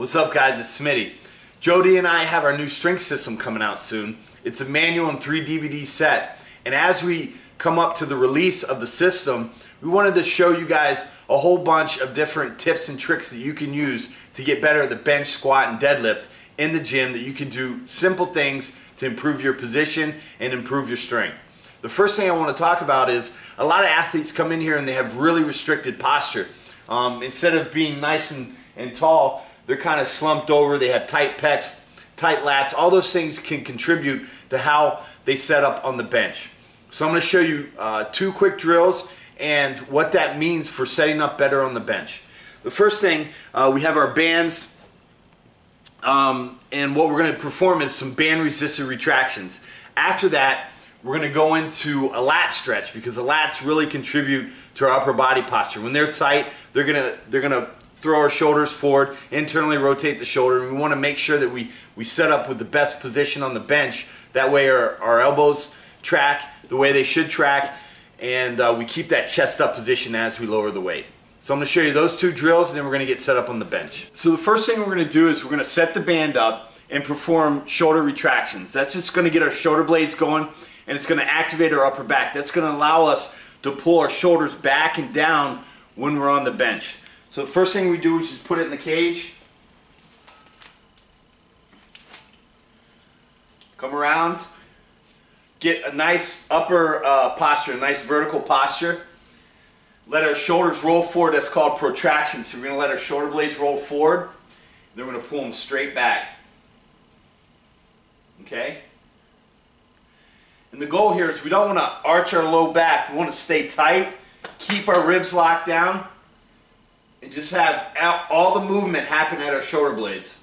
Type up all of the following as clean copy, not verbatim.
What's up, guys? It's Smitty. Jody and I have our new strength system coming out soon. It's a manual and 3 DVD set. And as we come up to the release of the system, we wanted to show you guys a whole bunch of different tips and tricks that you can use to get better at the bench, squat, and deadlift in the gym, that you can do simple things to improve your position and improve your strength. The first thing I want to talk about is a lot of athletes come in here and they have really restricted posture. Instead of being nice and tall, they're kind of slumped over, they have tight pecs, tight lats. All those things can contribute to how they set up on the bench. So I'm going to show you 2 quick drills and what that means for setting up better on the bench. The first thing, we have our bands, and what we're going to perform is some band resisted retractions. After that, we're going to go into a lat stretch, because the lats really contribute to our upper body posture. When they're tight, they're gonna throw our shoulders forward, internally rotate the shoulder, and we want to make sure that we set up with the best position on the bench. That way our elbows track the way they should track, and we keep that chest up position as we lower the weight. So I'm going to show you those 2 drills, and then we're going to get set up on the bench. So the first thing we're going to do is we're going to set the band up and perform shoulder retractions. That's just going to get our shoulder blades going, and it's going to activate our upper back. That's going to allow us to pull our shoulders back and down when we're on the bench. So the first thing we do is just put it in the cage. Come around. Get a nice upper posture, a nice vertical posture. Let our shoulders roll forward. That's called protraction. So we're going to let our shoulder blades roll forward. Then we're going to pull them straight back. Okay? And the goal here is we don't want to arch our low back. We want to stay tight, keep our ribs locked down, and just have all the movement happen at our shoulder blades.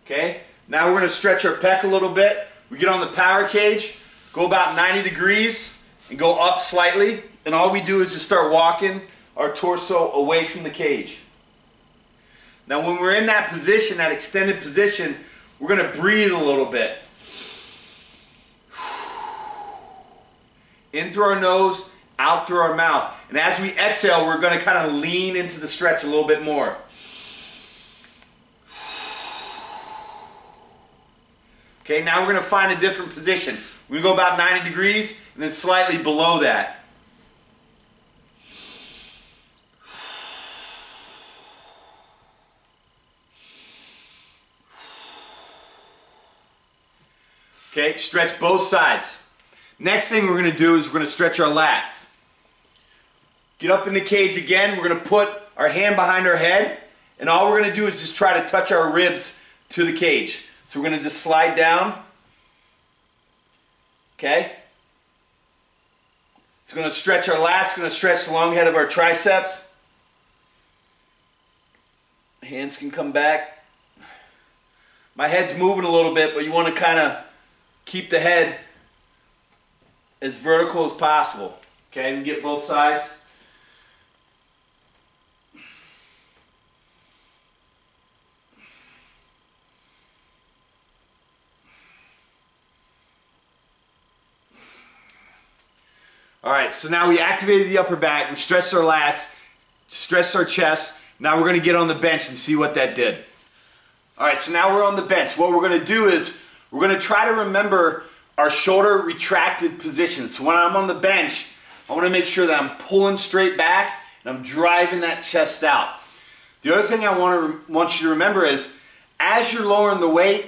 Okay? Now we're going to stretch our pec a little bit. We get on the power cage, go about 90 degrees, and go up slightly. And all we do is just start walking our torso away from the cage. Now when we're in that position, that extended position, we're going to breathe a little bit. In through our nose, out through our mouth. And as we exhale, we're going to kind of lean into the stretch a little bit more. Okay, now we're going to find a different position. We're going to go about 90 degrees and then slightly below that. Okay, stretch both sides. Next thing we're going to do is we're going to stretch our lats. Get up in the cage again. We're going to put our hand behind our head, and all we're going to do is just try to touch our ribs to the cage. So we're going to just slide down. Okay? It's going to stretch our lats, it's going to stretch the long head of our triceps. Hands can come back. My head's moving a little bit, but you want to kind of keep the head as vertical as possible. Okay, we get both sides. Alright, so now we activated the upper back, we stretched our lats, stretched our chest. Now we're going to get on the bench and see what that did. Alright, so now we're on the bench. What we're going to do is we're going to try to remember our shoulder retracted position. So when I'm on the bench, I want to make sure that I'm pulling straight back and I'm driving that chest out. The other thing I want you to remember is, as you're lowering the weight,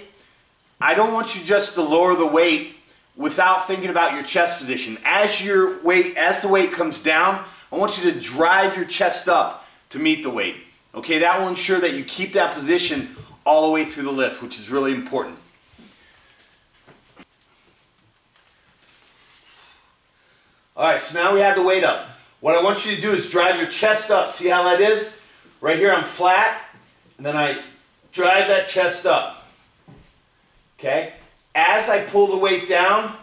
I don't want you just to lower the weight without thinking about your chest position. As the weight comes down, I want you to drive your chest up to meet the weight. Okay, that will ensure that you keep that position all the way through the lift, which is really important. Alright, so now we have the weight up. What I want you to do is drive your chest up. See how that is? Right here I'm flat, and then I drive that chest up. Okay? As I pull the weight down,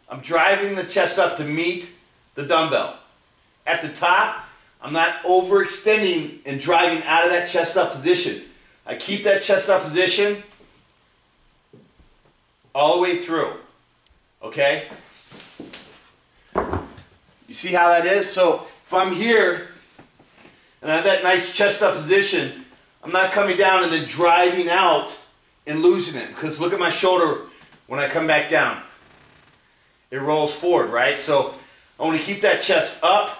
I'm driving the chest up to meet the dumbbell. At the top, I'm not overextending and driving out of that chest up position. I keep that chest up position all the way through. Okay? You see how that is? So if if I'm here and I have that nice chest up position, I'm not coming down and then driving out and losing it. Because look at my shoulder when I come back down. It rolls forward, right? So I want to keep that chest up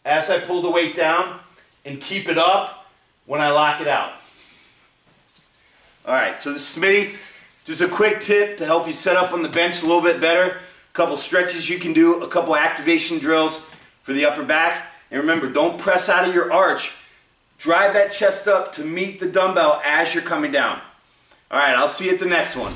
as I pull the weight down and keep it up when I lock it out. Alright, so this is Smitty. Just a quick tip to help you set up on the bench a little bit better. A couple stretches you can do, a couple activation drills for the upper back. And remember, don't press out of your arch. Drive that chest up to meet the dumbbell as you're coming down. Alright, I'll see you at the next one.